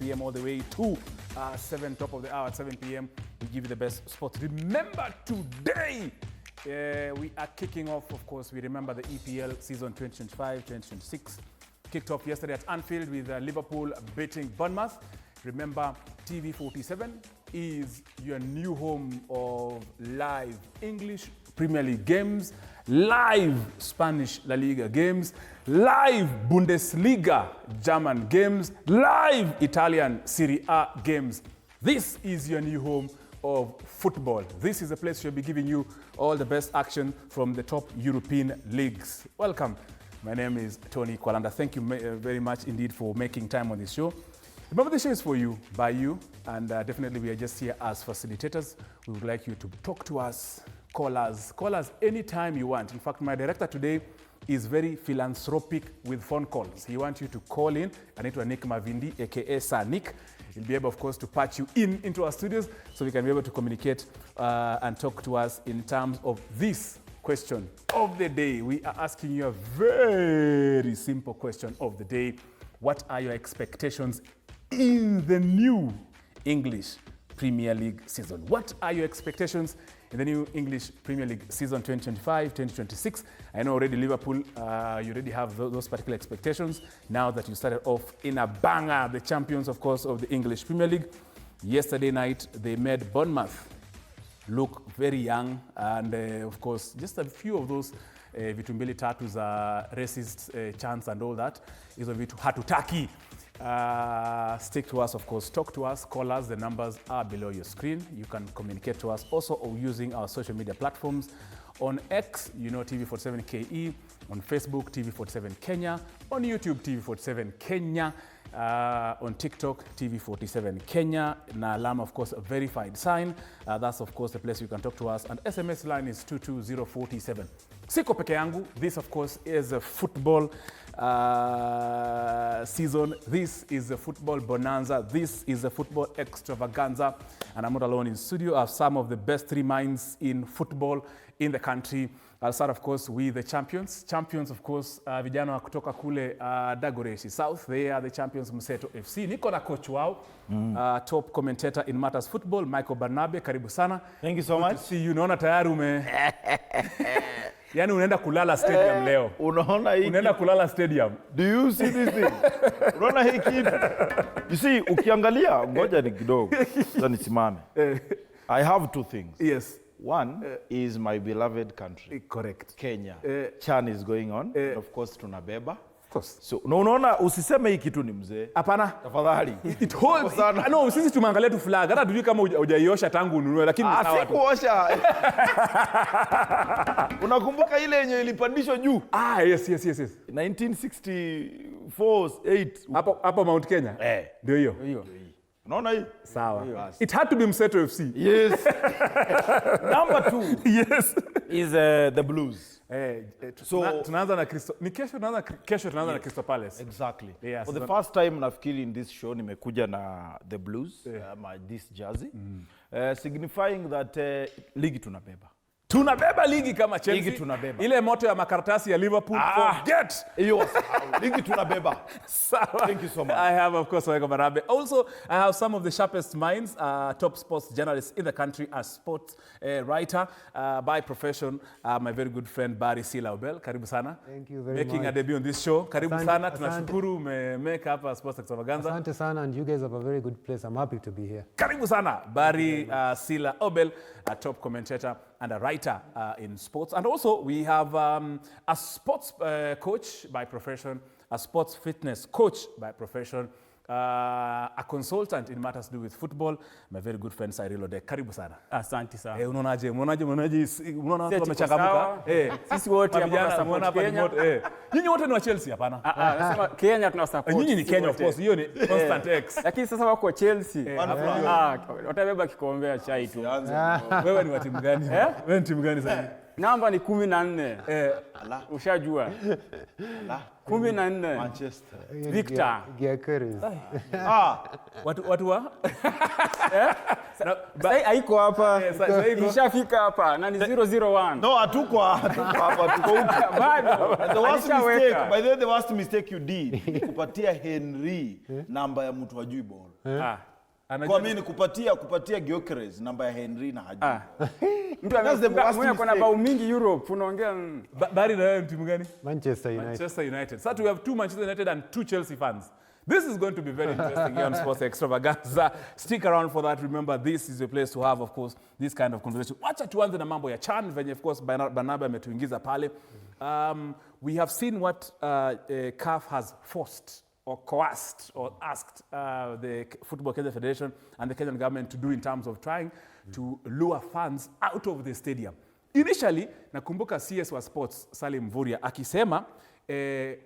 p.m. all the way to 7, top of the hour at 7 p.m. We give you the best sports. Remember today, we are kicking off, of course, we remember the EPL season 2025-2026. Kicked off yesterday at Anfield with Liverpool beating Bournemouth. Remember, TV47 is your new home of live English Premier League games, live Spanish La Liga games, live Bundesliga German games, live Italian Serie A games. This is your new home of football. This is a place we'll be giving you all the best action from the top European leagues. Welcome. My name is Tony Kwalanda. Thank you very much indeed for making time on this show. Remember, the show is for you, by you, and definitely we are just here as facilitators. We would like you to talk to us, call us anytime you want. In fact, my director today is very philanthropic with phone calls. He wants you to call in. Anaitwa Nick Mavindi, aka Sir Nick. He'll be able, of course, to patch you into our studios so we can be able to communicate and talk to us in terms of this question of the day. We are asking you a very simple question of the day. What are your expectations in the new English Premier League season? What are your expectations in the new English Premier League season 2025-2026? I know already Liverpool, you already have those particular expectations now that you started off in a banger, the champions, of course, of the English Premier League. Yesterday night, they made Bournemouth look very young, and of course, just a few of those vitu mbili tatu za racist chants and all that, hizo vitu hatutaki. Stick to us, of course, talk to us, call us. The numbers are below your screen. You can communicate to us also using our social media platforms. On X, you know, TV47KE. On Facebook, TV47 Kenya. On YouTube, TV47 Kenya. On TikTok, TV47 Kenya. Na alama, of course, a verified sign. That's, of course, the place you can talk to us. And SMS line is 22047. Siko peke yangu. This, of course, is a football season. This is a football bonanza. This is a football extravaganza. And I'm not alone in studio. I have some of the best three minds in football in the country. I'll start, of course, with the champions. Champions, of course, vijana wa kutoka kule Dagoretti South. They are the champions, Mseto FC. Niko na coach wao, top commentator in matters football, Michael Barnabe. Karibu sana. Thank you so much. See you. Naona tayari yani unaenda kulala stadium leo. Unaona hii. Unaenda kulala stadium. Do you see this thing? Unaona hii kitu? You see, ukiangalia, ngoja ni kidogo. Sasa nisimame. I have two things. Yes. One is my beloved country. Correct. Kenya. Chan is going on. Of course, tunabeba. Of course. So, unaona usiseme hii kitu ni mzee. Hapana. Tafadhali. It holds. No, sisi tumeangalia tu flag. Hata tujui kama hujaiosha tangu ununue, lakini sawa tu. Sikuosha. Unakumbuka ile yenye ilipandishwa juu? Yes. 1964-8. Hapo Mount Kenya? Ndio hiyo. Unaona hii? Sawa. It had to be Mseto FC. Yes. Number 2. Yes. Is the Blues. So tunaanza na kesho tunaanza na Crystal Palace. Exactly. Yeah, for the first time nafikiri in this show nimekuja na the Blues, this jersey, signifying that ligi tunabeba. Tunabeba ligi kama Chelsea. Ligi tunabeba. Ile moto ya makaratasi ya Liverpool, forget. Hiyo ligi tunabeba. Thank you so much. I have, of course, Michael Barnabe. Also, I have some of the sharpest minds, top sports journalists in the country, as sports writer by profession, my very good friend Barry Silaubel. Karibu sana. Thank you very Making much. a debut on this show. Karibu sana. Tunashukuru make hapa Sports Extravaganza. Asante sana, and you guys have a very good place. I'm happy to be here. Karibu sana. Barry Silaubel, a top commentator and a writer in sports. And also we have a sports coach by profession, a sports fitness coach by profession, a consultant in matters to do with football, my very good friend Cyril Ode. Karibu sana. Asante sana. Unaonaje watu wamechangamka? Sisi wote hapa Kenya. Nyinyi wote ni wa Chelsea hapana? Nasema Kenya tuna support. Nyinyi ni Kenya, of course. Hiyo ni constant X. Lakini sasa wako Chelsea. Watabeba kikombe cha chai tu. Wewe ni wa timu gani? Wewe ni timu gani sasa? Namba ni 14. Ushajua. 14. Manchester. Victor. Gyökeres. Watu wa? Sai haiko hapa. Sasa iko. Ishafika hapa na ni 001. No, hatuko hapa, tuko huko. Bado. The worst Alishaweka. mistake, by the way, the worst mistake you did, ni kupatia Henry namba ya mtu hajui ball. Kwa mimi kupatia Gyökeres namba ya Henry na hajui. Mtu That's the worst amekuwa na mistake. bao mingi Europe unaongea. Bari na wewe timu gani? Manchester United. Manchester United. So we have 2 Manchester United and 2 Chelsea fans. This is going to be very interesting here on Sports Extravaganza. Stick around for that. Remember, this is a place to have, of course, this kind of conversation. Wacha tuanze na mambo ya CHAN, venye of course Barnaba ametuingiza pale. We have seen what CAF has forced or coerced or asked the Football Kenya Federation and the Kenyan government to do in terms of trying to lure fans out of the stadium. Initially, nakumbuka CS wa Sports, Salim Mvurya, akisema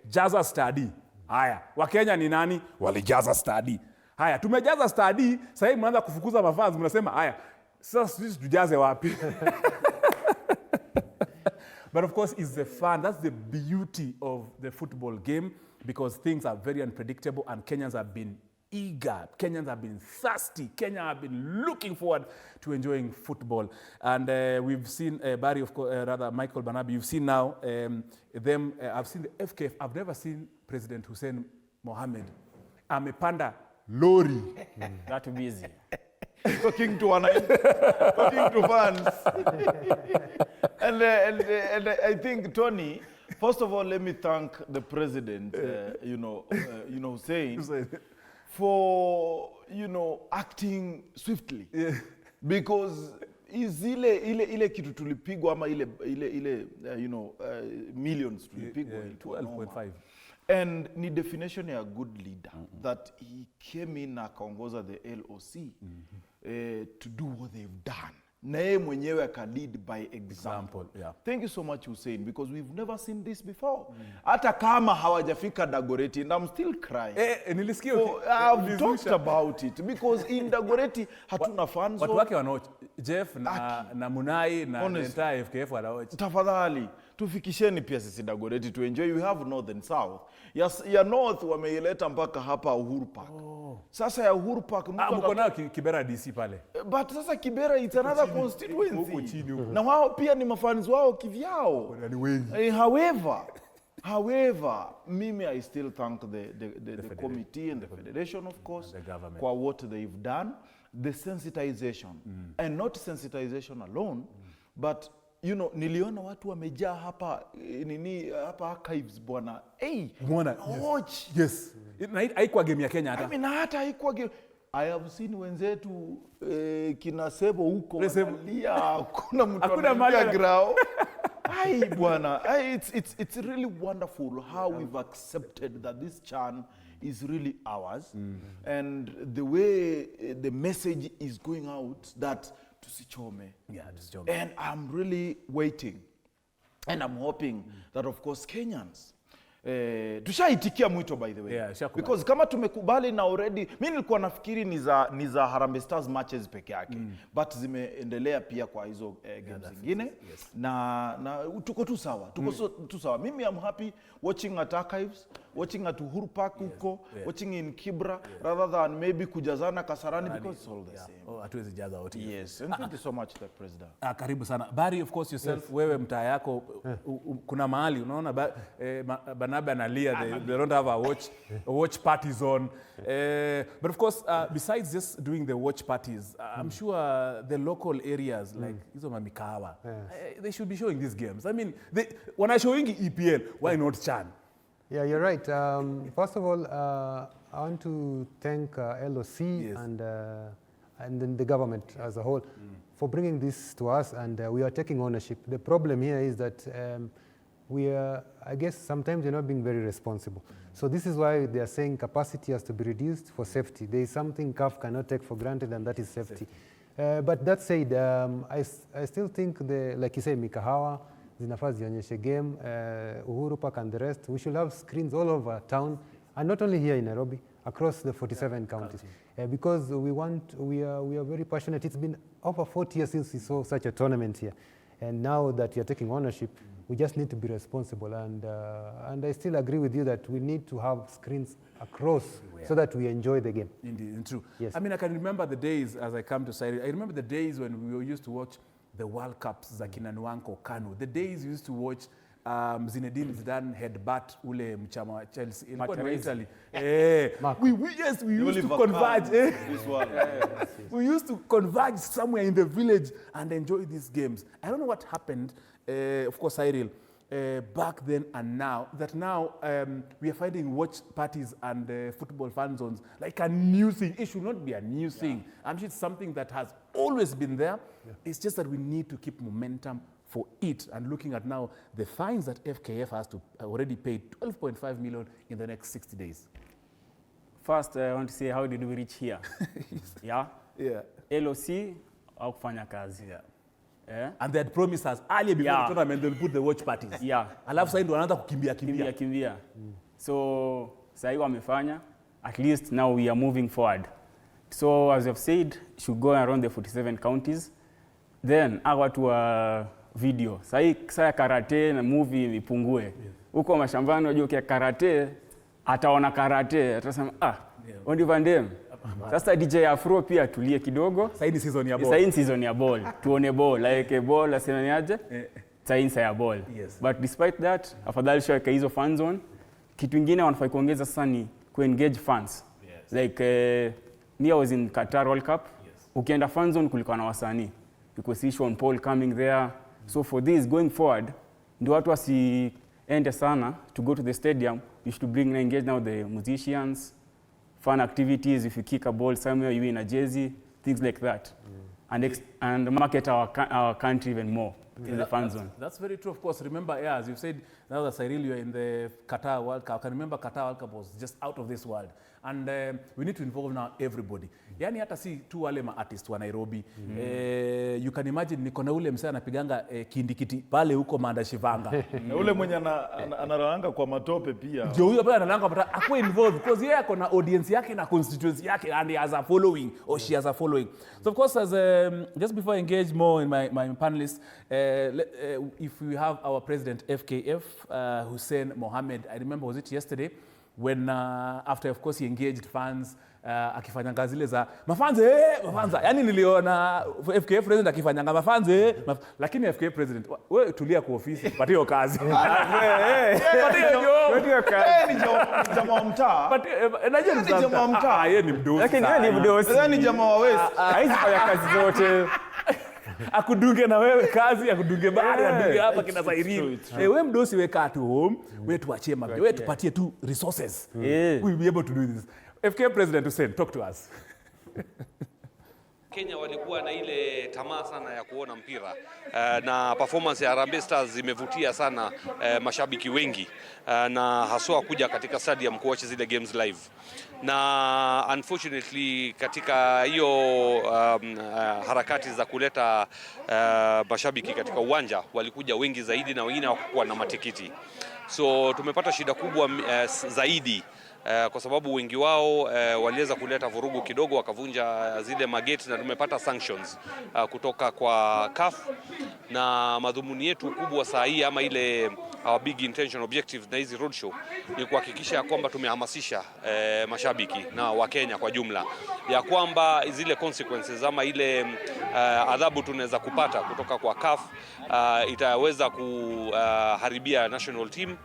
jaza stadi. Haya, Wakenya ni nani? Walijaza stadi. Haya, tumejaza stadi, sasa hivi mnaanza kufukuza mafans, mnasema haya, sasa sisi tujaze wapi? But of course, it's the fun. That's the beauty of the football game, because things are very unpredictable and Kenyans have been eager. Kenyans have been thirsty. Kenya have been looking forward to enjoying football. And we've seen Barry, Michael Banabi, you've seen now them. I've seen the FKF. I've never seen President Hussein Mohammed. Amepanda lori. That busy. Talking to fans. and I think, Tony, first of all, let me thank the president, Hussein, for, acting swiftly. Yeah. Because ile kitu tulipigwa ama ile millions tulipigwa. 12.5. And ni definition ya good leader, that he came in akaongoza the LOC to do what they've done. Na yeye mwenyewe aka lead by example. Yeah. Thank you so much, Hussein, because we've never seen this before. Hata kama hawajafika Dagoretti, and I'm still crying. Nilisikia I've talked about it, because in Dagoretti hatuna fans. Watu wake wanaoch. Jeff na Munai na entire FKF wanaoch. Tafadhali, tufikisheni pia sisi Dagoretti to enjoy. We have north and south. Ya north wameileta mpaka hapa Uhuru Park. Sasa ya Uhuru Park mko na Kibera DC pale. But sasa Kibera it's another constituency. Huko chini huko. Na wao pia ni mafans wao kivyao. Ni wengi. However, mimi I still thank the committee and the federation, of course, the government, for what they've done, the sensitization, and not sensitization alone, but niliona watu wamejaa hapa hapa archives bwana. Watch. Yes. Haikuwa game ya Kenya hata. I mean hata haikuwa game. I have seen wenzetu kina Sebo huko wanalia, kuna mtu analia grao. Ai bwana, it's really wonderful how we've accepted that this CHAN is really ours, and the way the message is going out that tusichome. Yeah, tusichome. And I'm really waiting, and I'm hoping that of course Kenyans tushaitikia mwito, by the way. Yeah, because kama tumekubali na already, mimi nilikuwa nafikiri ni za Harambee Stars matches peke yake, but zimeendelea pia kwa hizo games zingine. Yes. Na tuko tu sawa, tu sawa. Mimi I'm happy watching at archives, watching at Uhuru Park huko, watching in Kibra, rather than maybe kujazana Kasarani, because it's all the same. Hatuwezi jaza wote. Yes, and thank you so much, the president. Karibu sana. Barry, of course yourself, wewe mtaa yako kuna mahali unaona Barnaba analia, they don't have a watch party zone. But of course, besides just doing the watch parties, I'm sure the local areas like hizo mamikawa, they should be showing these games. I mean, when I showing EPL, why not CHAN? Yeah, you're right. First of all, I want to thank LOC and then the government as a whole for bringing this to us, and we are taking ownership. The problem here is that we are, I guess, sometimes we're not being very responsible. So this is why they are saying capacity has to be reduced for safety. There is something CAF cannot take for granted, and that is safety. But that said, I still think, like you say, Mikahawa, zinafaa zionyeshe game, Uhuru Park and the rest. We should have screens all over town, and not only here in Nairobi, across the 47 counties. Because we are very passionate. It's been over 40 years since we saw such a tournament here. And now that you're taking ownership, We just need to be responsible, and I still agree with you that we need to have screens across so that we enjoy the game. Indeed, true. Yes. I mean, I can remember the days as I come to Cyril. I remember the days when we used to watch the World Cups, Zakina Nwanko, Kanu. The days we used to watch Zinedine Zidane headbutt ule mchama wa Chelsea. Ilikuwa ni Italy. We used to converge. We used to converge somewhere in the village and enjoy these games. I don't know what happened, of course, Cyril, back then and now, that now we are finding watch parties and football fan zones like a new thing. It should not be a new thing. I'm sure it's something that has always been there. Yeah. It's just that we need to keep momentum for it. And looking at now the fines that FKF has to already pay 12.5 million in the next 60 days. First, I want to say, how did we reach here? Yeah. LOC, au kufanya kazi. Yeah. And they had promised us earlier before the tournament they'll put the watch parties. Alafu sasa ndio wanaanza kukimbia. So sasa wamefanya, at least now we are moving forward. So as I've said, should go around the 47 counties. Then watu wa video. Sasa karate na movie ipungue. Huko mashambani unajua kia karate ataona karate atasema Ondi Van Dam. Sasa DJ Afro pia tulie kidogo. Sasa hii season ya ball. Sasa hii season ya ball. Tuone ball like a ball asema ni aje? Sasa hii ya ball. But despite that, afadhali shaweka hizo fan zone. Kitu kingine wanafai kuongeza sasa ni ku-engage fans. Like I was in Qatar World Cup. Ukienda fan zone kulikuwa na wasanii. You could see Sean Paul coming there. So for this going forward, ndio watu wasiende sana to go to the stadium. You should bring and engage now the musicians, fun activities. If you kick a ball somewhere, you win a jersey, things like that. And market our country even more in the fan zone. That's very true, of course. Remember, as you said, now that Cyril, you're in the Qatar World Cup. I can remember Qatar World Cup was just out of this world. And we need to involve now everybody. Yani hata si tu wale ma-artist wa Nairobi. You can imagine niko na ule msee anapiganga kindikiti pale huko Mandashivanga. Na ule mwenye analanga kwa matope pia. Ndio huyo pale analanga kwa akwe involved because yeye ako na audience yake na constituency yake and he has a following or she has a following. So of course, as just before I engage more in my panelists, if we have our president FKF, Hussein Mohammed, I remember was it yesterday when after of course he engaged fans akifanyanga zile za mafanze yani niliona FKF president akifanyanga mafanze lakini FKF president wewe tulia kwa ofisi pata hiyo kazi pata hiyo kazi ni jamaa wa mtaa najua ni jamaa wa mtaa yeye ni mdosi lakini yeye ni mdosi ni jamaa wa West haizi fanya kazi zote akudunge na wewe kazi akudunge bari adunge hapa kina Cyril wewe mdosi weka at home wewe tuachie mambo wewe tupatie tu resources we will be able to do this. FK President Hussein, talk to us. Kenya walikuwa na ile tamaa sana ya kuona mpira na performance ya Harambee Stars imevutia sana mashabiki wengi na haswa kuja katika stadium kuwatch zile games live. Na unfortunately katika hiyo harakati za kuleta mashabiki katika uwanja walikuja wengi zaidi na wengine hawakuwa na matikiti. So tumepata shida kubwa zaidi kwa sababu wengi wao waliweza kuleta vurugu kidogo wakavunja zile mageti na tumepata sanctions kutoka kwa CAF na madhumuni yetu kubwa saa hii ama ile our big intention objective na hizi roadshow ni kuhakikisha kwamba tumehamasisha mashabiki na Wakenya kwa jumla ya kwamba zile consequences ama ile adhabu tunaweza kupata kutoka kwa CAF itaweza kuharibia national team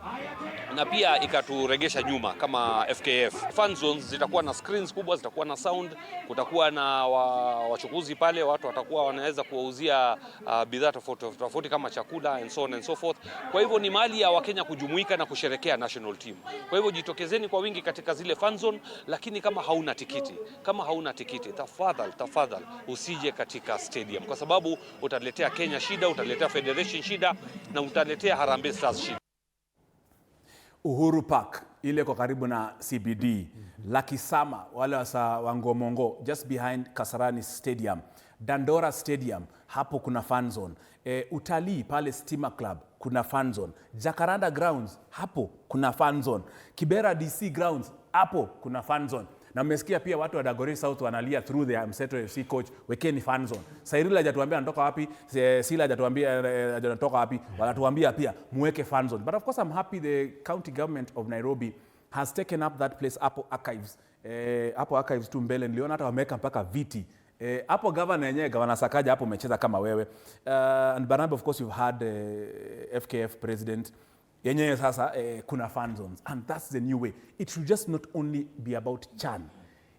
na pia ikaturegesha nyuma kama FKF. Fan zones zitakuwa na screens kubwa, zitakuwa na sound, kutakuwa na wachukuzi pale, watu watakuwa wanaweza kuwauzia bidhaa tofauti kama chakula and so on and so forth. Kwa hivyo ni mahali ya Wakenya kujumuika na kusherekea national team. Kwa hivyo jitokezeni kwa wingi katika zile fan zone, lakini kama hauna tikiti, tafadhali usije katika stadium kwa sababu utaletea Kenya shida, utaletea federation shida na utaletea Harambee Stars shida. Uhuru Park ile kwa karibu na CBD, Lakisama wale wa Ngomongo just behind Kasarani Stadium, Dandora Stadium hapo kuna fan zone, Utalii pale Stima Club kuna fan zone, Jacaranda Grounds hapo kuna fan zone, Kibera DC Grounds hapo kuna fan zone. Na mmesikia pia watu wa Dagoretti South wanalia through the Mseto FC coach, wekeni fan zone. Cyril hajatuambia anatoka wapi, Sila hajatuambia anatoka wapi, wanatuambia pia muweke fan zone. But of course I'm happy the county government of Nairobi has taken up that place, Apple Archives. Hapo archives tu mbele niliona hata wameweka mpaka viti. Hapo governor yenyewe, Governor Sakaja hapo umecheza kama wewe. And Barnaby, of course you've had FKF president. Yenyewe sasa kuna fan zones, and that's the new way. It should just not only be about CHAN.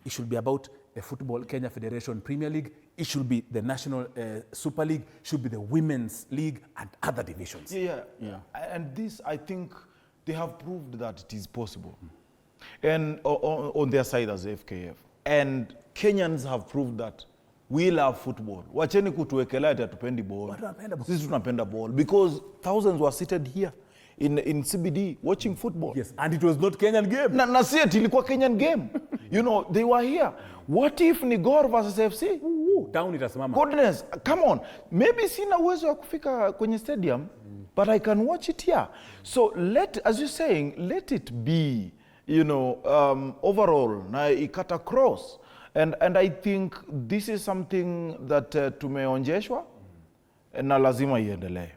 It should be about the Football Kenya Federation Premier League. It should be the National Super League. Should be the Women's League and other divisions. Yeah. And this, I think, they have proved that it is possible. And on their side as FKF. And Kenyans have proved that we love football. Wacheni kutuwekelea ati hatupendi ball. Sisi tunapenda ball. Because thousands were seated here in CBD watching football. Yes, and it was not Kenyan game. Na si ati ilikuwa Kenyan game. You know, they were here. What if ni Gor versus FC? Town itasimama. Goodness, come on. Maybe sina uwezo wa kufika kwenye stadium, but I can watch it here. So as you're saying, let it be, you know, overall, na ikat across. And I think this is something that tumeonjeshwa na lazima iendelee.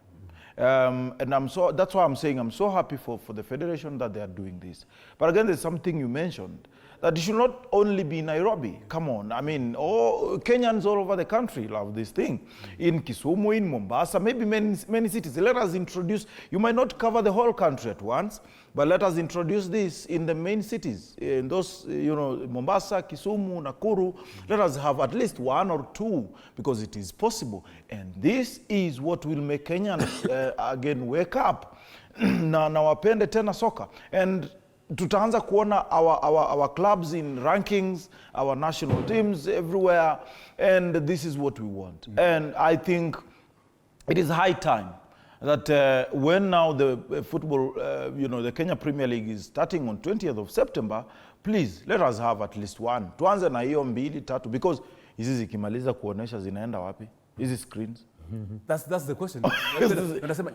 And that's why I'm saying I'm so happy for the federation that they are doing this. But again, there's something you mentioned, that it should not only be Nairobi. Come on, I mean, Kenyans all over the country love this thing. In Kisumu, in Mombasa, maybe many cities. Let us introduce, you might not cover the whole country at once, but let us introduce this in the main cities. In those, you know, Mombasa, Kisumu, Nakuru, let us have at least one or two, because it is possible. And this is what will make Kenyans again wake up. na wapende tena soka. And tutaanza kuona our clubs in rankings, our national teams everywhere, and this is what we want. And I think it is high time that when now the football, you know, the Kenya Premier League is starting on 20th of September, please let us have at least one. Tuanze na hiyo 2-3, because hizi zikimaliza kuonesha zinaenda wapi hizi screens. That's the question.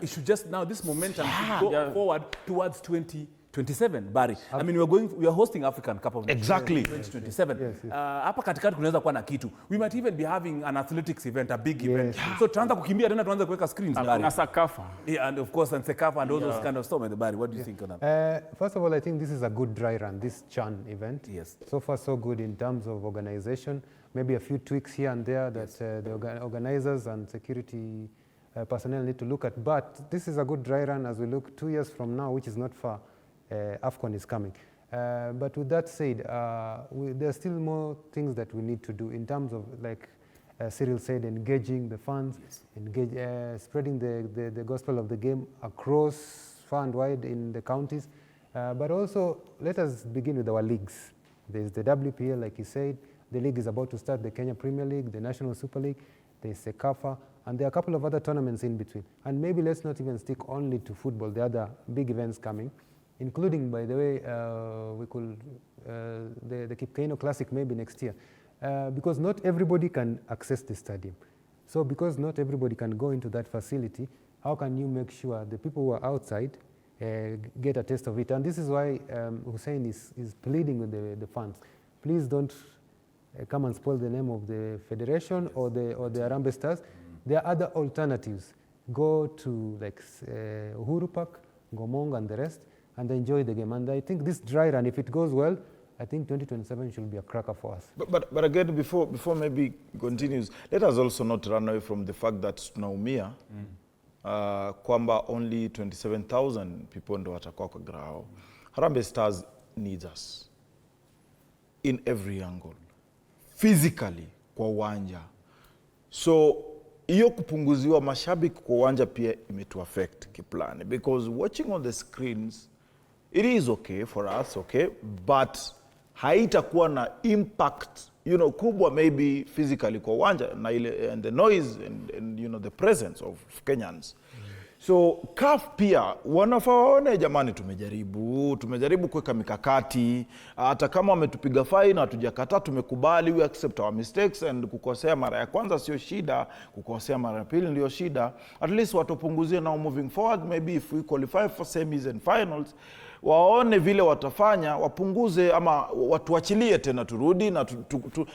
It should just now, this momentum should go forward towards 2027, Barry. I mean, we are hosting African Cup of Nations. Exactly. 2027. Yes. Hapa katikati kunaweza kuwa na kitu. We might even be having an athletics event, a big event. So tuanza kukimbia tena tuanze kuweka screens. Na Sakafa. Yeah, and of course, and Sekafa and all those kind of stuff. Barry, what do you think on that? First of all, I think this is a good dry run, this CHAN event. Yes. So far, so good in terms of organization. Maybe a few tweaks here and there that the organizers and security personnel need to look at. But this is a good dry run as we look 2 years from now, which is not far. AFCON is coming. But with that said, there are still more things that we need to do in terms of, like Cyril said, engaging the fans, spreading the gospel of the game across far and wide in the counties. But also, let us begin with our leagues. There's the WPL, like you said. The league is about to start, the Kenya Premier League, the National Super League, there's Sekafa, and there are a couple of other tournaments in between. And maybe let's not even stick only to football. There are other big events coming, including, by the way, the Kipkeino Classic maybe next year. Because not everybody can access the stadium. So because not everybody can go into that facility, how can you make sure the people who are outside get a taste of it? And this is why Hussein is pleading with the fans. Please don't come and spoil the name of the federation or the Harambee Stars. There are other alternatives. Go to like Uhuru Park, Ngomong and the rest, and enjoy the game. And I think this dry run, if it goes well, I think 2027 should be a cracker for us. But again, before maybe continues, let us also not run away from the fact that tunaumia kwamba only 27,000 people ndo watakuwa kwa grao. Harambee Stars needs us in every angle. Physically kwa uwanja. So hiyo kupunguziwa mashabiki kwa uwanja pia imetu affect kiplani, because watching on the screens it is okay for us, okay, but haitakuwa na impact, you know, kubwa maybe physically kwa uwanja na ile and the noise and you know the presence of Kenyans. So CAF pia wanafaa waone, jamani, tumejaribu kuweka mikakati, hata kama wametupiga fine hatujakataa, tumekubali, we accept our mistakes, and kukosea mara ya kwanza sio shida, kukosea mara ya pili ndio shida. At least watupunguzie now moving forward, maybe if we qualify for semis and finals, waone vile watafanya, wapunguze ama watuachilie tena turudi, na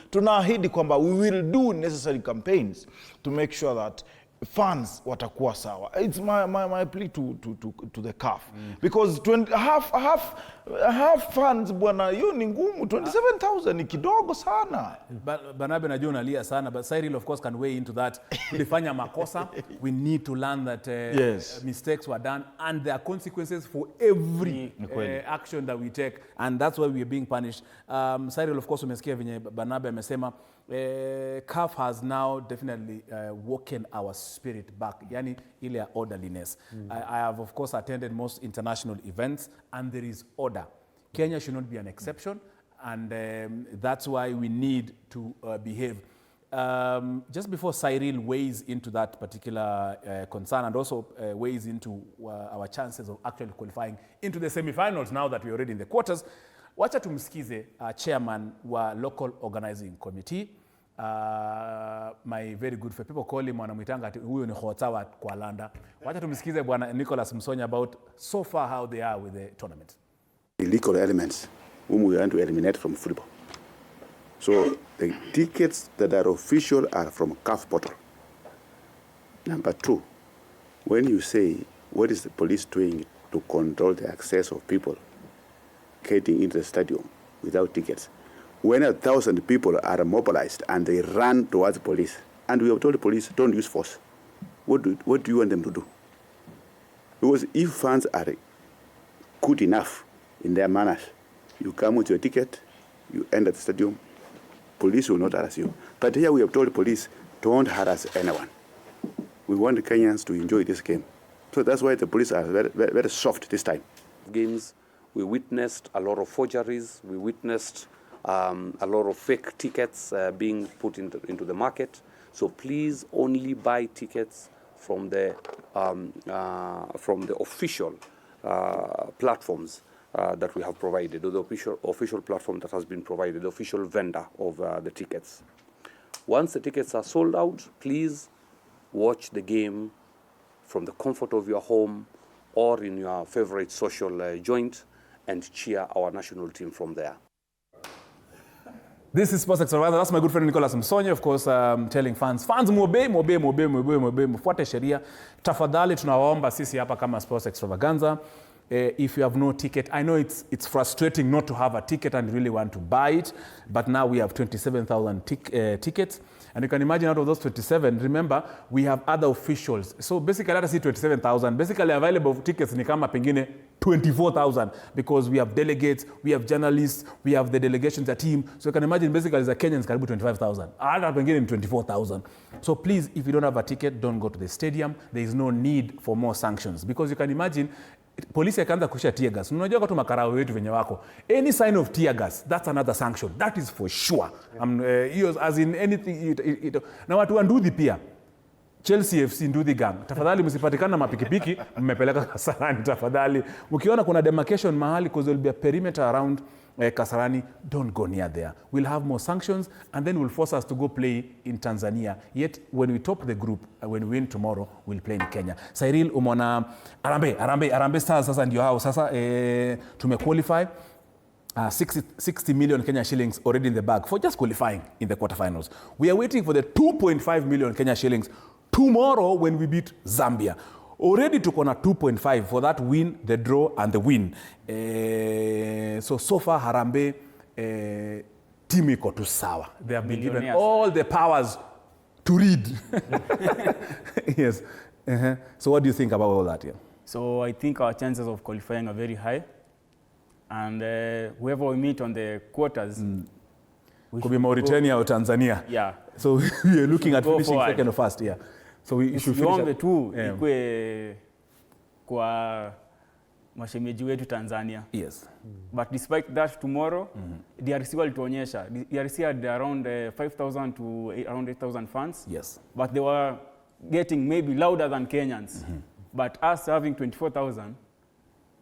tunaahidi kwamba we will do necessary campaigns to make sure that fans watakuwa sawa. It's my plea to the CAF. Because half fans bwana, hiyo ni ngumu. 27,000 ni kidogo sana. Banabe najua unalia sana, but Cyril of course can weigh into that. Tulifanya makosa. We need to learn that mistakes were done and there are consequences for every action that we take, and that's why we are being punished. Cyril of course umesikia venye Banabe amesema CAF has now definitely woken our spirit back, yani ile orderliness. I have of course attended most international events and there is order. Kenya should not be an exception, and that's why we need to behave. Just before Cyril weighs into that particular concern and also weighs into our chances of actually qualifying into the semi-finals now that we're already in the quarters, wacha tumsikize chairman wa local organizing committee, my very good friend, people call him wanamuitanga ati huyo ni Hotawa kwa Landa. Wacha tumsikize bwana Nicholas Msonya about so far how they are with the tournament. Illegal elements whom we want to eliminate from football. So the tickets that are official are from CAF portal. Number 2, when you say what is the police doing to control the access of people getting into the stadium without tickets, when 1,000 people are mobilized and they run towards the police, and we have told the police don't use force, what do you want them to do? Because if fans are good enough in their manners, you come with your ticket, you enter the stadium, police will not harass you. But here we have told the police, don't harass anyone. We want the Kenyans to enjoy this game. So that's why the police are very, very, very soft this time. Games, we witnessed a lot of forgeries, we witnessed a lot of fake tickets being put into the market. So please only buy tickets from the official platforms that we have provided, or the official platform that has been provided, the official vendor of the tickets. Once the tickets are sold out, please watch the game from the comfort of your home or in your favorite social joint and cheer our national team from there. This is Sports Extravaganza. That's my good friend Nicholas Msonya, of course, telling fans muobey, mfuate sheria. Tafadhali tunawaomba sisi hapa kama Sports Extravaganza. If you have no ticket, I know it's frustrating not to have a ticket and you really want to buy it, but now we have 27,000 tickets. And you can imagine out of those 27, remember, we have other officials. So basically, let us see 27,000. Basically, available tickets ni kama pengine 24,000 because we have delegates, we have journalists, we have the delegations, the team. So you can imagine basically as a Kenyans karibu 25,000. Other pengine ni 24,000. So please, if you don't have a ticket, don't go to the stadium. There is no need for more sanctions because you can imagine polisi akaanza kusha tear gas. Unajua watu makarao wetu venye wako. Any sign of tear gas, that's another sanction. That is for sure. As in anything. Na watu wa Nduthi pia. Chelsea FC Nduthi gang. Tafadhali msipatikana mapikipiki, mmepeleka Kasarani tafadhali. Ukiona kuna demarcation mahali because there will be a perimeter around Kasarani, don't go near there. We'll have more sanctions and then will force us to go play in Tanzania. Yet when we top the group, when we win tomorrow, we'll play in Kenya. Cyril umona Arambe Stars sasa ndio hao sasa tumequalify 60 million Kenya shillings already in the bag for just qualifying in the quarterfinals. We are waiting for the 2.5 million Kenya shillings tomorrow when we beat Zambia. Already tuko na 2.5 for that win, the draw, and the win. So far, Harambee team iko tu sawa. They have been given all the powers to read. Yes. So what do you think about all that? Yeah? So I think our chances of qualifying are very high. And whoever we meet on the quarters... Could be Mauritania or Tanzania. Yeah. So we are looking at finishing second or first, yeah. So we should finish tu ikue kwa mashemeji wetu Tanzania. Yes. But despite that, tomorrow, DRC walituonyesha. DRC had around 5,000 to around 8,000 fans. Yes. But they were getting maybe louder than Kenyans. But us having 24,000,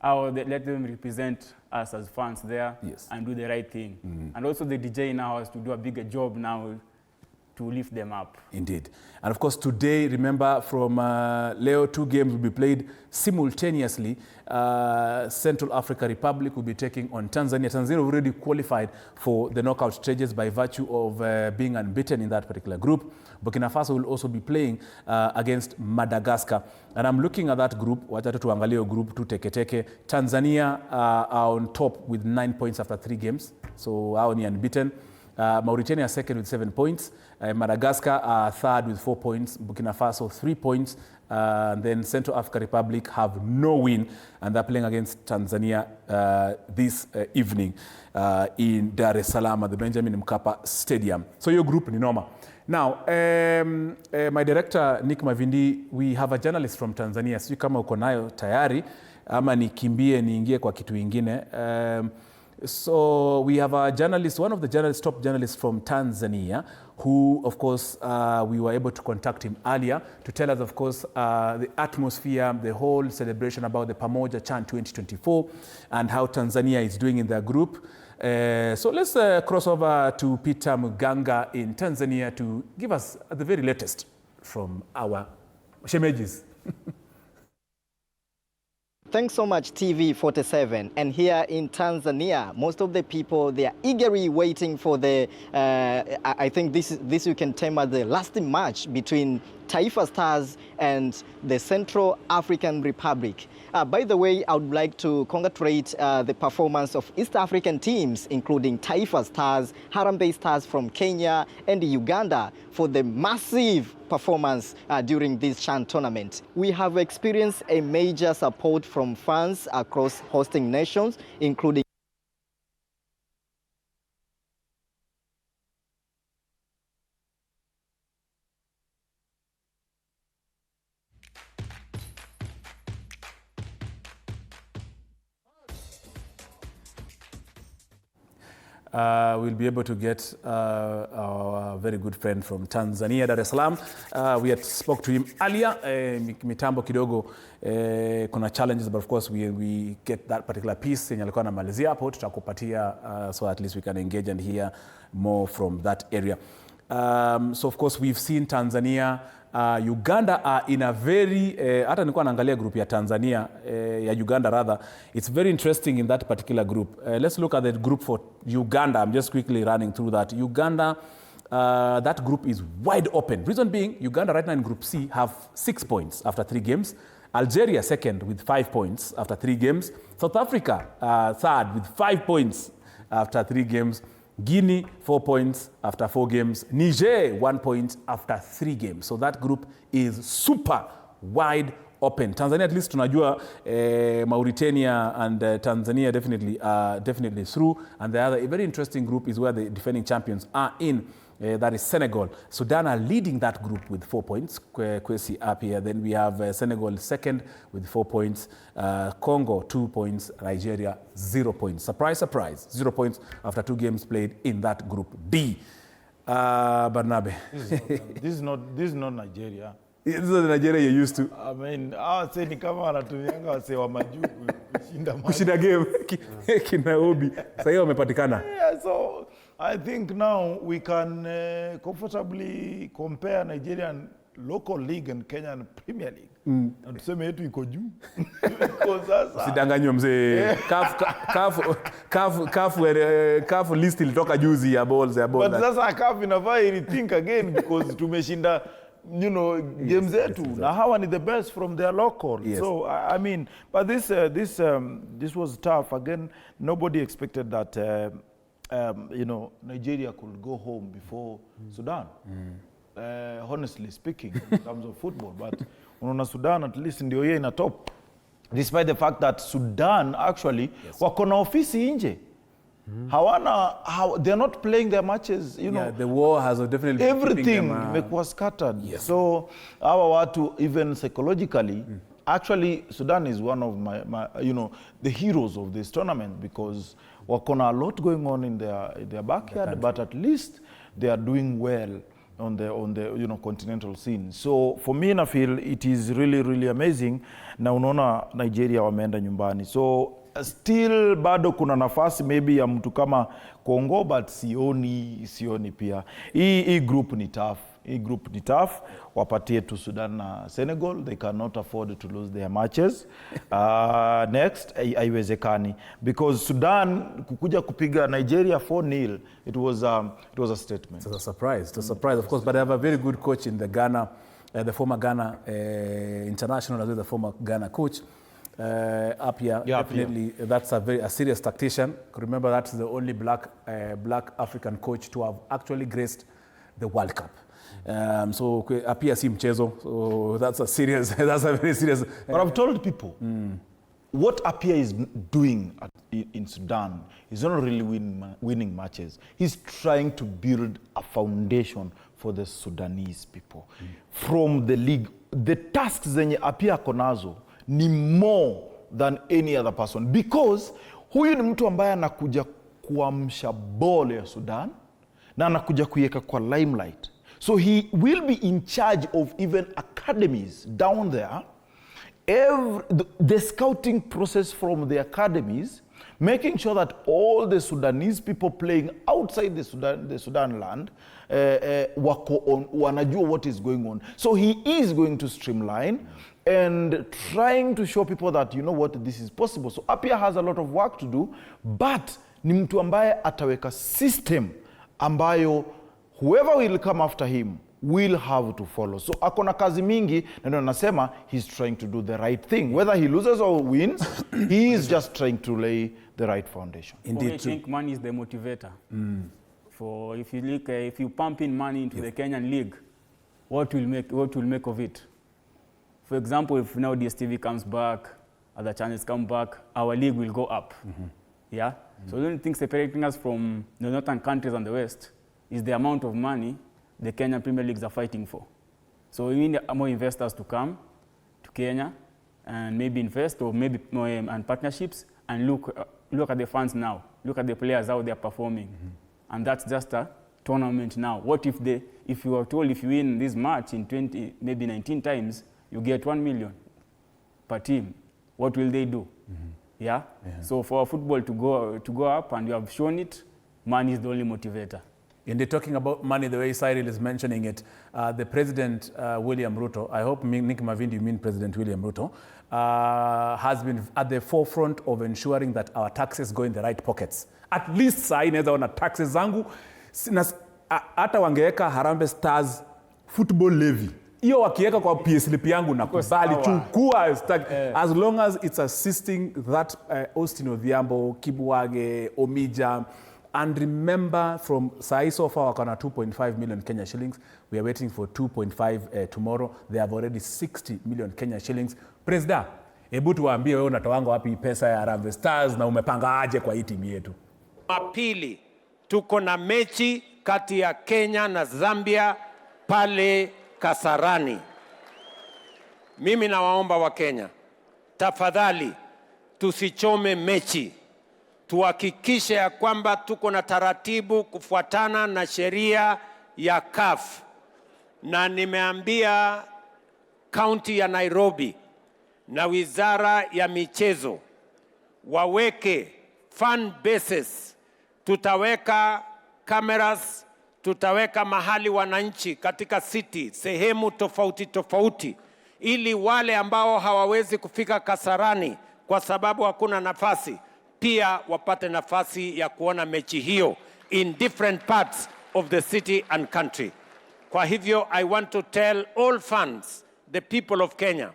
let them represent us as fans there and do the right thing. And also the DJ now has to do a bigger job now to lift them up. Indeed. And of course, today, remember, from Leo, 2 games will be played simultaneously. Central Africa Republic will be taking on Tanzania. Tanzania already qualified for the knockout stages by virtue of being unbeaten in that particular group. Burkina Faso will also be playing against Madagascar. And I'm looking at that group, wacha tuangalie group 2 teke. Tanzania are on top with 9 points after 3 games. So hao ni unbeaten. Mauritania are second with 7 points. Madagascar are third with 4 points. Burkina Faso 3 points. And then Central African Republic have no win, and they're playing against Tanzania this evening in Dar es Salaam at the Benjamin Mkapa Stadium. So your group ni noma. Now, my director Nick Mavindi, we have a journalist from Tanzania. Sijui kama uko nayo tayari ama nikimbie niingie kwa kitu ingine. So we have a journalist, one of the journalists, top journalists from Tanzania, who, of course, we were able to contact him earlier to tell us, of course, the atmosphere, the whole celebration about the Pamoja Chan 2024 and how Tanzania is doing in their group. So let's cross over to Peter Muganga in Tanzania to give us the very latest from our shemejis. Thanks so much, TV47. And here in Tanzania, most of the people, they are eagerly waiting for the, I think this you can term as the last match between Taifa Stars and the Central African Republic. By the way, I would like to congratulate the performance of East African teams, including Taifa Stars, Harambee Stars from Kenya and Uganda, for the massive performance during this CHAN tournament. We have experienced a major support from fans across hosting nations, including we'll be able to get our very good friend from Tanzania, Dar es Salaam. We had spoke to him earlier. Mitambo kidogo kuna challenges, but of course we get that particular piece yenye alikuwa anamalizia hapo, tutakupatia so at least we can engage and hear more from that area. So of course we've seen Tanzania, Uganda are in a very, hata nilikuwa naangalia group ya Tanzania, ya Uganda rather, it's very interesting in that particular group. Let's look at the group for Uganda. I'm just quickly running through that. Uganda, that group is wide open. Reason being, Uganda right now in Group C have 6 points after 3 games. Algeria second with 5 points after 3 games. South Africa third with 5 points after 3 games. Guinea 4 points after 4 games. Niger 1 point after 3 games. So that group is super wide open. Tanzania at least tunajua Mauritania and Tanzania definitely through. And the other very interesting group is where the defending champions are in. That is Senegal. Sudan are leading that group with 4 points. Kwesi up here. Then we have Senegal second with 4 points. Congo 2 points. Nigeria 0 points. Surprise, surprise. 0 points after 2 games played in that group D. Barnabe. This is not Nigeria. This is the Nigeria you're used to. I mean, say ni kama wanatumianga wase wa majuu kushinda game kinaobi. Sasa hiyo wamepatikana. Yeah, so I think now we can comfortably compare Nigerian local league and Kenyan Premier League. Na tuseme yetu iko juu. Kwa sasa usidanganywe mzee. CAF list ilitoka juzi ya balls ya ball. But sasa CAF inafaa rethink again because tumeshinda games zetu. Na hawa ni the best from their local. Yes. So I mean, but this was tough again. Nobody expected that Nigeria could go home before Sudan. Honestly speaking, in terms of football, but unaona Sudan at least ndio yeye ina top, despite the fact that Sudan actually wako na ofisi nje. They're not playing their matches, Yeah, the war has definitely everything was scattered. Yes. So our watu even psychologically, actually Sudan is one of my the heroes of this tournament because wako na a lot going on in their backyard, but at least they are doing well on the continental scene. So for me I feel it is really amazing. Na unaona Nigeria wameenda nyumbani. So still bado kuna nafasi maybe ya mtu kama Congo, but sioni pia. Hii group ni tough. Wapatie tu Sudan na Senegal. They cannot afford to lose their matches. Next, haiwezekani. Because Sudan kukuja kupiga Nigeria 4-0, it was a statement. It was a surprise. It was a surprise, of course, but they have a very good coach in the Ghana, the former Ghana international, as well as the former Ghana coach. Up here, definitely, that's a serious tactician. Remember, that's the only black African coach to have actually graced the World Cup. So Apia si mchezo, so that's a very serious. But I've told people, what Apia is doing in Sudan is not really winning matches. He's trying to build a foundation for the Sudanese people. From the league, the tasks zenye Apia konazo ni more than any other person, because huyu ni mtu ambaye anakuja kuamsha ball ya Sudan na anakuja kuiweka kwa limelight. So he will be in charge of even academies down there. The scouting process from the academies, making sure that all the Sudanese people playing outside the Sudan land wanajua what is going on. So he is going to streamline and trying to show people that, you know what, this is possible. So Apia has a lot of work to do, but ni mtu ambaye ataweka system ambayo whoever will come after him will have to follow. So akona kazi mingi, na ndio nasema he's trying to do the right thing. Whether he loses or wins, he is just trying to lay the right foundation. Indeed, I think money is the motivator. For if you look, if you pump in money into the Kenyan league, what will make of it? For example, if now DStv comes back, other channels come back, our league will go up. Yeah. So the only thing separating us from the northern countries and the west is the amount of money the Kenyan Premier Leagues are fighting for. So we need more investors to come to Kenya and maybe invest, or maybe more and partnerships, and look at the fans now. Look at the players, how they are performing. And that's just a tournament now. What if you are told if you win this match in 20, maybe 19 times, you get 1 million per team? What will they do? Yeah? So for football to go up, and you have shown it, money is the only motivator. And they're talking about money the way Cyril is mentioning it. The President, William Ruto, I hope Nick Mavindi, you mean President William Ruto, has been at the forefront of ensuring that our taxes go in the right pockets. At least saa hii naweza ona taxes zangu, hata wangeweka Harambee Stars football levy. Iyo wakiweka kwa PSLP yangu na kubali chukua as long as it's assisting that Austin Odhiambo, Kibuwage, Omija. And remember, from Sai so far, wakana 2.5 million Kenya shillings. We are waiting for 2.5 tomorrow. They have already 60 million Kenya shillings. Presida, hebu tuwaambie wewe unatoanga wapi pesa ya Harambee Stars na umepanga aje kwa hii timu yetu? Mapili, tuko na mechi kati ya Kenya na Zambia pale Kasarani. Mimi nawaomba wa Kenya, tafadhali tusichome mechi. Tuhakikishe ya kwamba tuko na taratibu kufuatana na sheria ya CAF. Na nimeambia kaunti ya Nairobi na wizara ya michezo waweke fan bases. Tutaweka cameras, tutaweka mahali wananchi katika city, sehemu tofauti tofauti, ili wale ambao hawawezi kufika Kasarani kwa sababu hakuna nafasi, pia wapate nafasi ya kuona mechi hiyo in different parts of the city and country. Kwa hivyo, I want to tell all fans, the people of Kenya,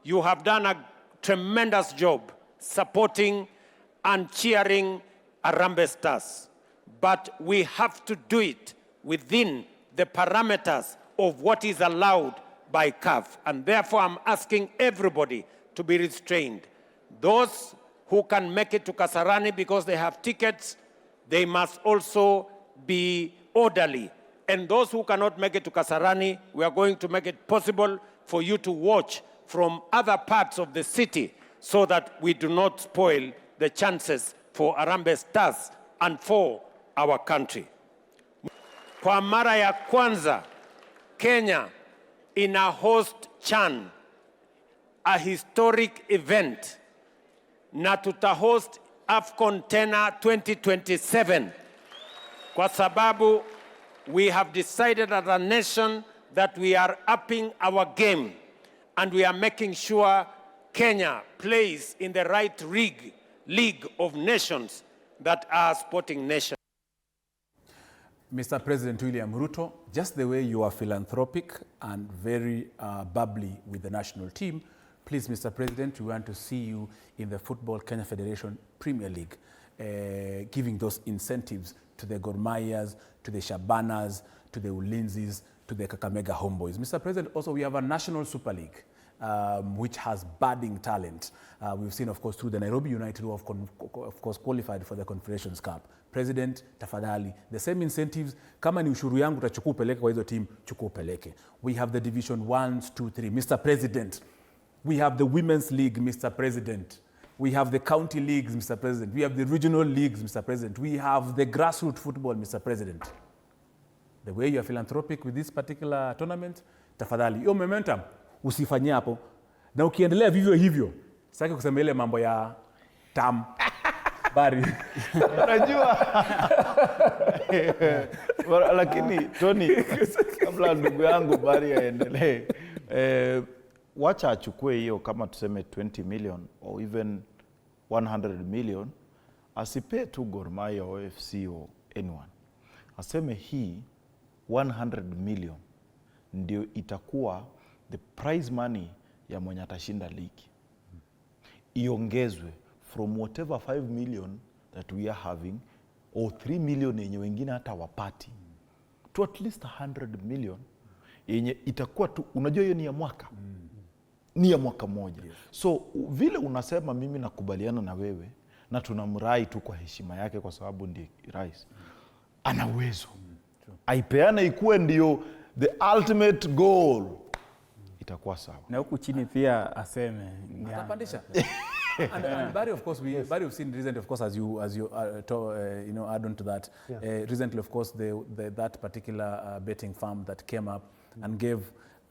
you have done a tremendous job supporting and cheering Harambee Stars. But we have to do it within the parameters of what is allowed by CAF. And therefore, I'm asking everybody to be restrained. Those who can make it to Kasarani because they have tickets, they must also be orderly. And those who cannot make it to Kasarani, we are going to make it possible for you to watch from other parts of the city so that we do not spoil the chances for Harambee Stars and for our country. Kwa mara ya kwanza, Kenya ina host CHAN, a historic event na tutahost AFCON tena 2027 kwa sababu we have decided as a nation that we are upping our game and we are making sure Kenya plays in the right league of nations that are sporting nations. Mr. President William Ruto, just the way you are philanthropic and very bubbly with the national team, please, Mr. President, we want to see you in the Football Kenya Federation Premier League, giving those incentives to the Gor Mahias, to the Shabanas, to the Ulinzis, to the Kakamega Homeboys. Mr. President, also we have a National Super League, which has budding talent. We've seen, of course, through the Nairobi United, who have, of course, qualified for the Confederations Cup. President, tafadhali, the same incentives, kama ni ushuru yangu utachukua upeleke kwa hizo team, chukua upeleke. We have the Division 1, 2, 3. Mr. President, we have the Women's League, Mr. President. We have the county leagues, Mr. President. We have the regional leagues, Mr. President. We have the grassroots football, Mr. President. The way you are philanthropic with this particular tournament, tafadhali, hiyo momentum usifanyie hapo. Na ukiendelea vivyo hivyo, sitaki kusema ile mambo ya tam bari. Unajua. Lakini Tony, kabla ndugu yangu bari aendelee, wacha achukue hiyo kama tuseme 20 million or even 100 million, asipe tu Gor Mahia or FC or anyone. Aseme hii 100 million ndio itakuwa the prize money ya mwenye atashinda ligi. Iongezwe from whatever 5 million that we are having or 3 million yenye wengine hata wapati to at least 100 million yenye itakuwa tu, unajua hiyo ni ya mwaka. Ni ya mwaka moja. Yes. So vile unasema mimi nakubaliana na wewe na tunamrai tu kwa heshima yake kwa sababu ndiye rais. Ana uwezo. Aipeane ikuwe ndio the ultimate goal. Itakuwa sawa. Na huku chini pia aseme. Atapandisha. And Barry, of course, we've seen recently, of course, as you add on to that. Yeah. Recently, of course, that particular betting firm that came up and gave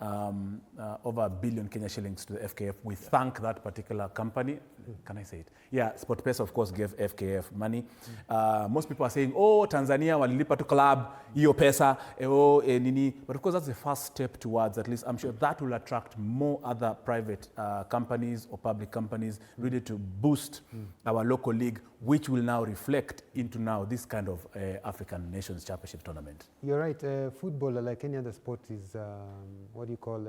over 1 billion Kenya shillings to the FKF. We thank that particular company. Can I say it? Yeah, SportPesa, of course, gave FKF money. Most people are saying, oh, Tanzania walilipa to club, hiyo pesa, nini. But of course, that's the first step towards, at least, I'm sure that will attract more other private companies or public companies really to boost our local league, which will now reflect into now this kind of African Nations Championship tournament. You're right. Football, like any other sport, is what you call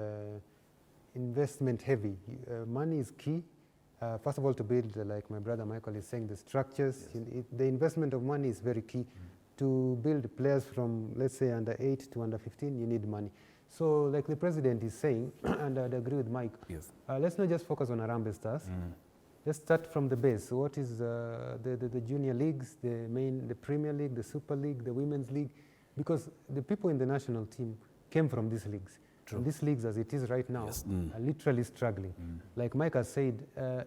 investment heavy. Money is key. First of all, to build, like my brother Michael is saying, the structures. Yes. The investment of money is very key. To build players from, let's say, under 8 to under 15, you need money. So, like the president is saying, and I'd agree with Mike, yes. Let's not just focus on Harambee Stars. Let's start from the base. What is the junior leagues, the Premier League, the Super League, the Women's League? Because the people in the national team came from these leagues. And these leagues, as it is right now, yes. Are literally struggling. Like Mike has said, do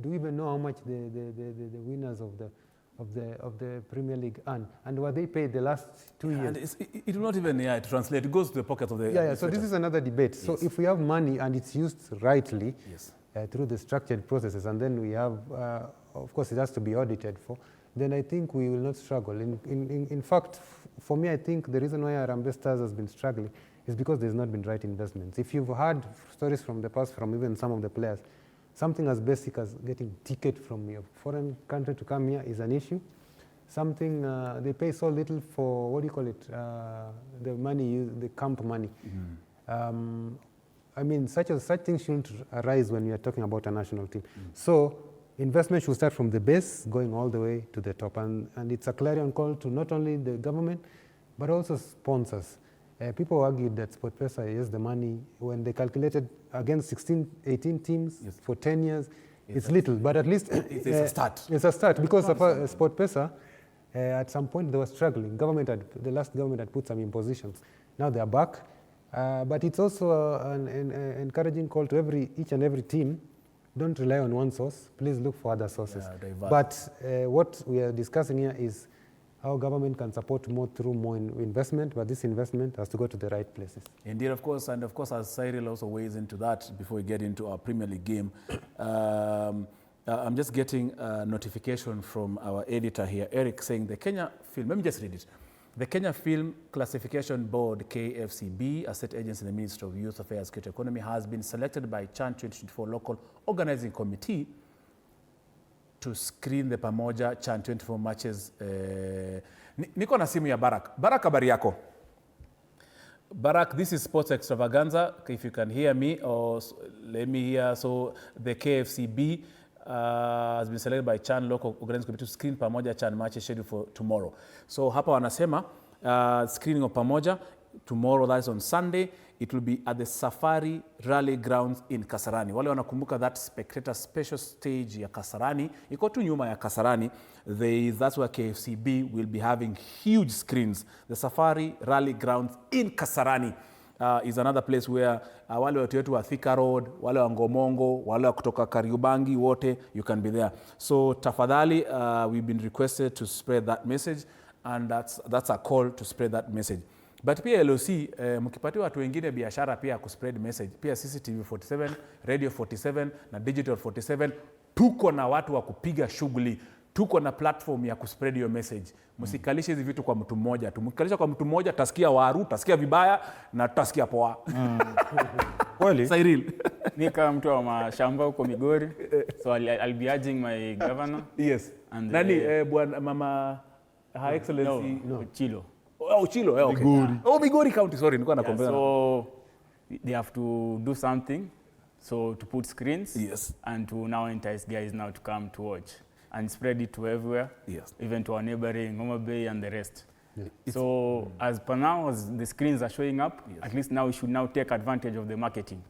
we even know how much the winners of the Premier League earn? And were they paid the last 2 years? And it will not even translate. It goes to the pockets of the... So this is another debate. Yes. So if we have money and it's used rightly, yes. Through the structured processes, and then we have, of course, it has to be audited for, then I think we will not struggle. In fact, for me, I think the reason why Harambee Stars has been struggling is because there's not been right investments. If you've heard stories from the past from even some of the players, something as basic as getting ticket from your foreign country to come here is an issue. Something, they pay so little for, what do you call it, the money, the camp money. I mean, such things shouldn't arise when we are talking about a national team. So investment should start from the base, going all the way to the top. And it's a clarion call to not only the government, but also sponsors. People argued that SportPesa is the money when they calculated against 16, 18 teams for 10 years. It's little, but at least it's a start. It's a start because of SportPesa. At some point they were struggling. The last government had put some impositions. Now they are back, but it's also an encouraging call to each and every team. Don't rely on one source. Please look for other sources. But what we are discussing here is how government can support more through more investment, but this investment has to go to the right places. Indeed, of course, and of course, as Cyril also weighs into that before we get into our Premier League game, I'm just getting a notification from our editor here, Eric, saying the Kenya Film, let me just read it. The Kenya Film Classification Board, KFCB, a state agency in the Ministry of Youth Affairs, Creative Economy, has been selected by Chan 2024 local organizing committee to screen the pamoja Chan 24 matches. Niko na simu ya Barak. Barak, habari yako? Barak, this is Sports Extravaganza. If you can hear me, or let me hear. So the KFCB has been selected by Chan local organizing committee to screen pamoja Chan matches scheduled for tomorrow. So hapa wanasema screening of pamoja tomorrow, that is on Sunday. It will be at the Safari Rally Grounds in Kasarani. Wale wanakumbuka that spectator special stage ya Kasarani, iko tu nyuma ya Kasarani. That's where KFCB will be having huge screens. The Safari Rally Grounds in Kasarani is another place where wale watu wetu wa Thika Road, wale wa Ngomongo, wale wa kutoka Kariobangi, wote, you can be there. So tafadhali, we've been requested to spread that message, and that's a call to spread that message. But pia LOC, mkipatia watu wengine biashara pia kuspread message. Pia sisi TV47, Radio 47 na Digital 47, tuko na watu wa kupiga shughuli. Tuko na platform ya kuspread your message. Msikalishe hizi vitu kwa mtu mmoja. Tumkalisha kwa mtu mmoja, tasikia waru, tasikia vibaya na tasikia poa. Kweli? Cyril. Nika mtu wa mashamba huko Migori. So I'll be urging my governor. Yes. And nani bwana mama Her Excellency no. Chilo. Oh, Chilo, yeah, okay. Migori. Oh, Migori County, sorry. Yeah, so they have to do something. So to put screens. Yes. And to now entice guys now to come to watch. And spread it to everywhere, yes, even to our neighboring Homa Bay and the rest. Yeah. So as per now, as the screens are showing up, yes, at least now we should now take advantage of the marketing.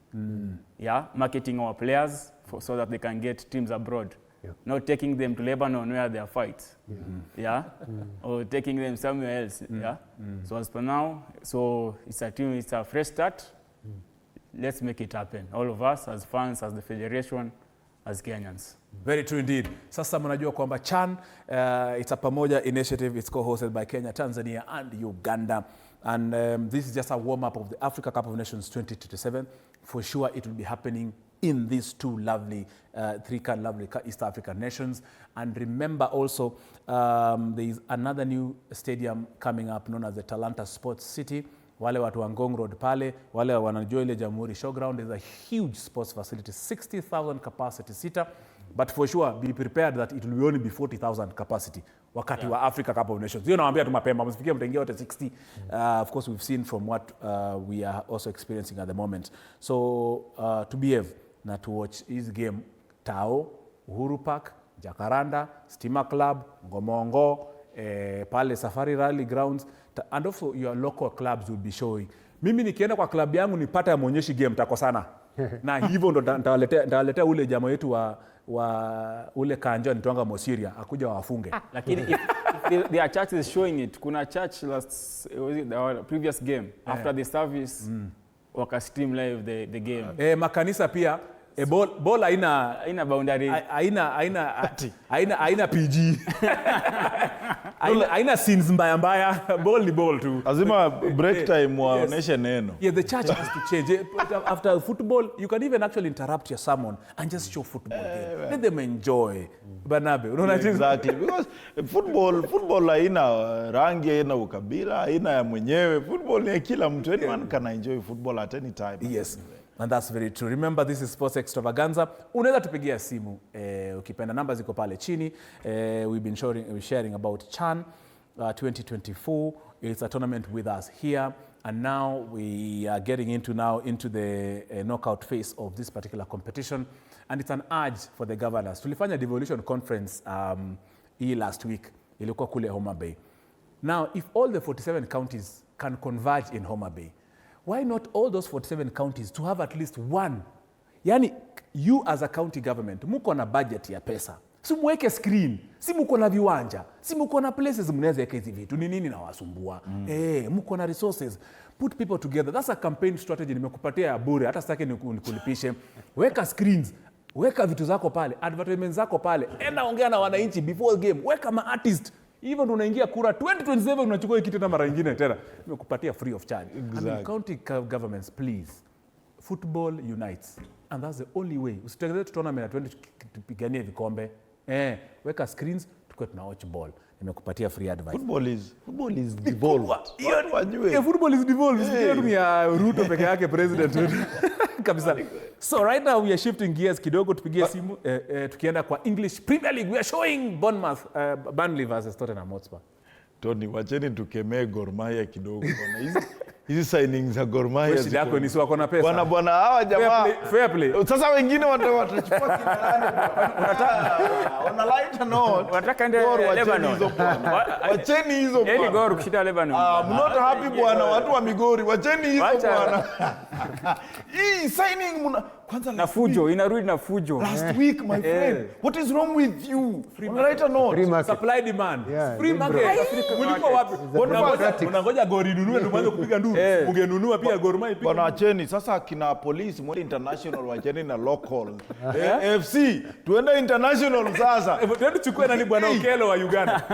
Yeah, marketing our players so that they can get teams abroad. Yeah. Not taking them to Lebanon where there are fights. Yeah, or taking them somewhere else. Yeah. So as per now, so it's a team, it's a fresh start. Let's make it happen. All of us as fans, as the federation, as Kenyans. Very true indeed. Sasa mnajua kwamba Chan, it's a pamoja initiative. It's co-hosted by Kenya, Tanzania, and Uganda. And this is just a warm-up of the Africa Cup of Nations 2027. For sure, it will be happening in these two lovely, three lovely East African nations. And remember also, there is another new stadium coming up known as the Talanta Sports City. Wale watu wa Ngong Road pale, wale wanajua ile Jamhuri Showground, is a huge sports facility, 60,000 capacity seater. But for sure, be prepared that it will only be 40,000 capacity wakati wa Africa Cup of Nations. Hiyo nawaambia tu mapema, msifikie mtaingia wote 60. Of course, we've seen from what we are also experiencing at the moment. So to behave na to watch his game Tao, Uhuru Park, Jacaranda, Stima Club, Ngomongo, pale Safari Rally Grounds, and also your local clubs will be showing. Mimi nikienda kwa club yangu nipata ya mwonyeshi game takosana. Na hivyo ndo nitawaletea ule jamaa wetu wa ule kanjo nitwanga Mosiria akuja wafunge. Lakini if their church is showing it, kuna church our previous game after the service waka stream live the game. Makanisa pia ball haina boundary, haina PG. Haina scenes mbaya, ball ni ball tu. Lazima break time waoneshe neno. Yeah, the church has to change. After football, you can even actually interrupt your sermon and just show football game. Let them enjoy. Banabe, unaona exactly, because football haina rangi, haina ukabila, haina ya mwenyewe. Football ni kila mtu, anyone can enjoy football at any time. Yes. And that's very true. Remember, this is Sports Extravaganza. Unaweza tupigia simu ukipenda, namba ziko pale chini. We've been sharing about Chan 2024. It's a tournament with us here, and now we are getting into the knockout phase of this particular competition, and it's an urge for the governors. Tulifanya devolution conference last week. Ilikuwa kule Homa Bay. Now, if all the 47 counties can converge in Homa Bay, why not all those 47 counties to have at least one? Yani, you as a county government, muko na budget ya pesa. Si muweke screen, si muko na viwanja, si muko na places mnaweza weka hizi vitu. Ni nini nawasumbua? Muko na resources. Put people together. That's a campaign strategy nimekupatia ya bure. Hata sitaki nikulipishe. Weka screens, weka vitu zako pale, advertisements zako pale. Enda ongea na wananchi before game. Weka ma-artist. Even unaingia kura 2027 unachukua kitu tena mara nyingine tena. Nimekupatia free of charge. Exactly. I mean, county governments, please. Football unites. and that's the only way. Usitegemee tournament twende tupiganie vikombe. Weka screens tukue tuna watch ball. Nimekupatia free advice. Football is devolved. Football is devolved. Usikie tu ya Ruto peke yake president wetu. Kabisa. So right now we are shifting gears kidogo, tupigie simu tukienda kwa English Premier League. We are showing Bournemouth Burnley versus Tottenham Hotspur. Tony, wacheni tukemee Gor Mahia kidogo bwana. Hizi signings za Gor Mahia. Shida yako ni si wako na pesa. Bwana hawa jamaa. Fair play. Sasa wengine watachukua kinani. Wana light note. Wanataka ende Lebanon. Wacheni hizo bwana. Yaani Gor kushinda Lebanon. I'm not happy bwana, watu wa Migori. Wacheni hizo bwana. Hii signing kwanza na fujo, inarudi na fujo. Last week my friend. What is wrong with you? Light note. Supply demand. Free market. Mlikuwa wapi? Unangoja Gor inunue ndio mwanzo kupiga nduru. Ungenunua pia Gor Mahia ipiga. Bwana wacheni sasa kina police mwende international wacheni na local. FC tuende international sasa. Twende chukue nani bwana Okelo wa Uganda.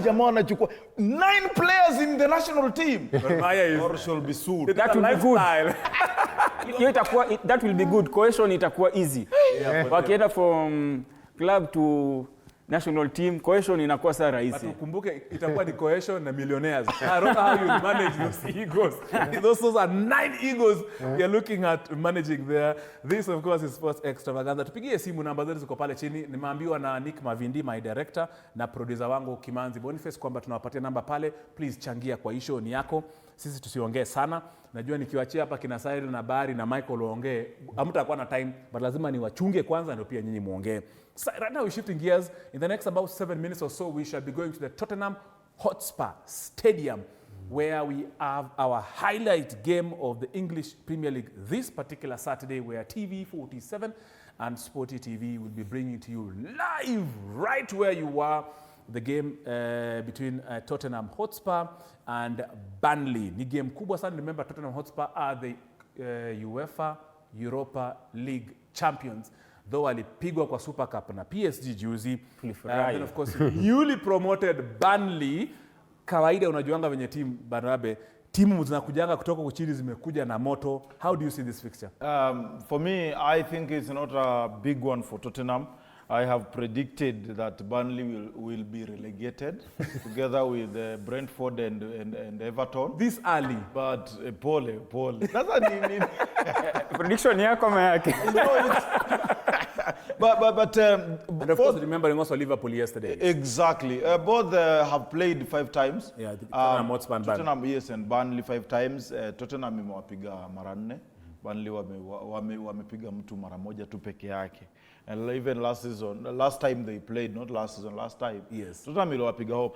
Jamaa wanachukua 9 players in the national team. Or shall be sued. That will be good. That will be good. Cohesion itakuwa easy. Wakienda from club to national team, cohesion inakuwa saa rahisi. But ukumbuke itakuwa ni cohesion na millionaires. I don't know how you manage those egos. Those are 9 egos we are looking at managing there. This of course is Sports Extravaganza. Tupigie simu, namba zetu ziko pale chini. Nimeambiwa na Nick Mavindi, my director, na producer wangu Kimanzi Boniface kwamba tunawapatia namba pale. Please changia kwa issue ni yako. Sisi tusiongee sana. Najua nikiwaachia hapa kina Cyril na Barry na Michael waongee, hamtakuwa na time, but lazima niwachunge kwanza ndio pia nyinyi muongee. So right now we're shifting gears. In the next about 7 minutes or so, we shall be going to the Tottenham Hotspur Stadium, where we have our highlight game of the English Premier League this particular Saturday, where TV47 and Sporty TV will be bringing to you live right where you are the game between Tottenham Hotspur and Burnley. Ni game kubwa sana. Remember, Tottenham Hotspur are the UEFA Europa League champions. Though walipigwa kwa Super Cup na PSG juzi. Then of course newly promoted Burnley. Kawaida unajuanga venye team Barabe, timu zinakujanga kutoka kuchini zimekuja na moto. How do you see this fixture? For me, I think it's not a big one for Tottenham. I have predicted that Burnley will be relegated together with Brentford and Everton. This early. But pole. Sasa nini? Prediction yako mayake. But and of course remembering also Liverpool yesterday. Exactly. Both have played 5 times. Yeah, Tottenham Hotspur and Tottenham, yes, and Burnley 5 times. Tottenham imewapiga mara 4. Burnley wamepiga mtu mara moja tu peke yake. And even last time they played, not last season, last time. Yes. Tottenham iliwapiga home.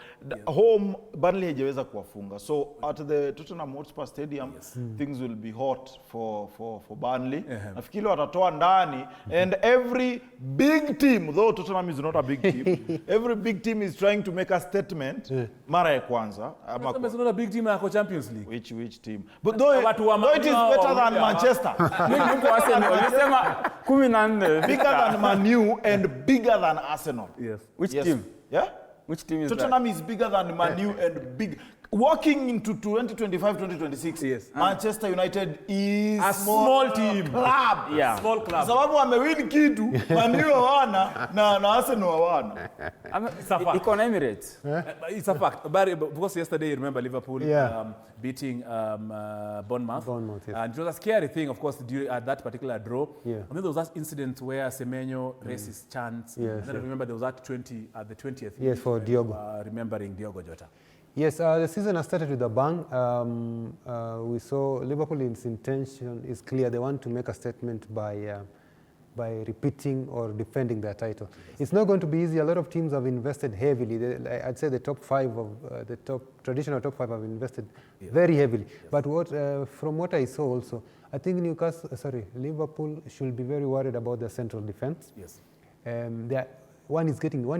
Home, Burnley hajaweza kuwafunga. So at the Tottenham Hotspur Stadium, things will be hot for Burnley. Nafikiri watatoa ndani, and every big team, though Tottenham is not a big team, every big team is trying to make a statement. Mara ya kwanza. Tottenham is not a big team na Champions League. Which team? But though it is better than Manchester. Walisema 14. Bigger than Man U and bigger than Arsenal. Yes. Which team? Yeah? Which team is Tottenham is bigger than Man U and big. Walking into 2025-2026, yes. Manchester United is a small team. Club. Yeah. Small club. Sababu wamewin kitu, Man U hawana na Arsenal hawana. It's a fact. Iko na Emirates. It's a fact. But because yesterday, you remember Liverpool beating Bournemouth. Yes. And it was a scary thing, of course, at that particular draw. Yeah. And then there was that incident where Semenyo racist chants. Yes, and then I remember there was that 20th. Yes, for Diogo. Remembering Diogo Jota. Yes, the season has started with a bang. We saw Liverpool's intention is clear. They want to make a statement by repeating or defending their title. It's not going to be easy. A lot of teams have invested heavily. I'd say the top 5 of the traditional top 5 have invested very heavily. Yes. But from what I saw also, I think Liverpool should be very worried about their central defense. Yes. One is getting